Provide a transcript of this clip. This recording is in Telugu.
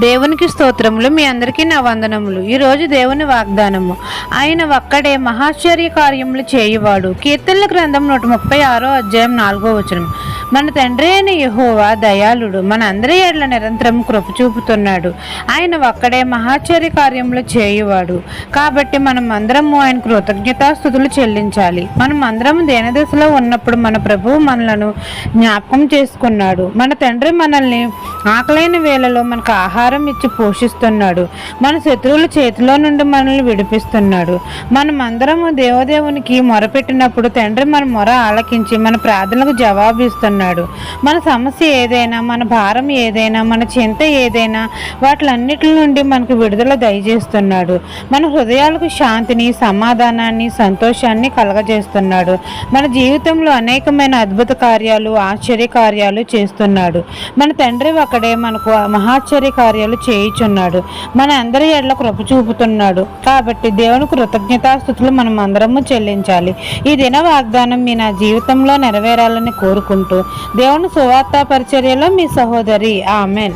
దేవునికి స్తోత్రములు. మీ అందరికీ నా వందనములు. ఈరోజు దేవుని వాగ్దానము. ఆయన ఒక్కడే మహాశ్చర్య కార్యములు చేయువాడు. కీర్తనల గ్రంథం 136 అధ్యాయం 4వ వచనం. మన తండ్రి అయిన యెహోవా దయాళుడు, మన అందరి ఎడల నిరంతరం కృప చూపుతున్నాడు. ఆయన ఒక్కడే మహాశ్చర్య కార్యములు చేయువాడు. కాబట్టి మనం అందరము ఆయన కృతజ్ఞతాస్తుతులు చెల్లించాలి. మనం అందరం దేనదశలో ఉన్నప్పుడు మన ప్రభువు మనలను జ్ఞాపకం చేసుకున్నాడు. మన తండ్రి మనల్ని ఆకలైన వేళలో మనకు ఆహారం ఇచ్చి పోషిస్తున్నాడు. మన శత్రువుల చేతిలో నుండి మనల్ని విడిపిస్తున్నాడు. మనం అందరము దేవదేవునికి మొరపెట్టినప్పుడు తండ్రి మన మొర ఆలకించి మన ప్రార్థనలకు జవాబు ఇస్తున్నాడు. మన సమస్య ఏదైనా, మన భారం ఏదైనా, మన చింత ఏదైనా వాటిలన్నిటి నుండి మనకు విడుదల దయచేస్తున్నాడు. మన హృదయాలకు శాంతిని, సమాధానాన్ని, సంతోషాన్ని కలగజేస్తున్నాడు. మన జీవితంలో అనేకమైన అద్భుత కార్యాలు, ఆశ్చర్య కార్యాలు చేస్తున్నాడు. మన తండ్రి ఒకడే మనకు మహాశ్చర్య కార్యాలు చేయుచున్నాడు. మన అందరి ఎడల కృప చూపుతున్నాడు. కాబట్టి దేవుని కృతజ్ఞతాస్తుతులు మనం అందరము చెల్లించాలి. ఈ దిన వాగ్దానం మీ నా జీవితంలో నెరవేరాలని కోరుకుంటూ దేవుని సువార్త పరిచర్యలో మీ సహోదరి. ఆమెన్.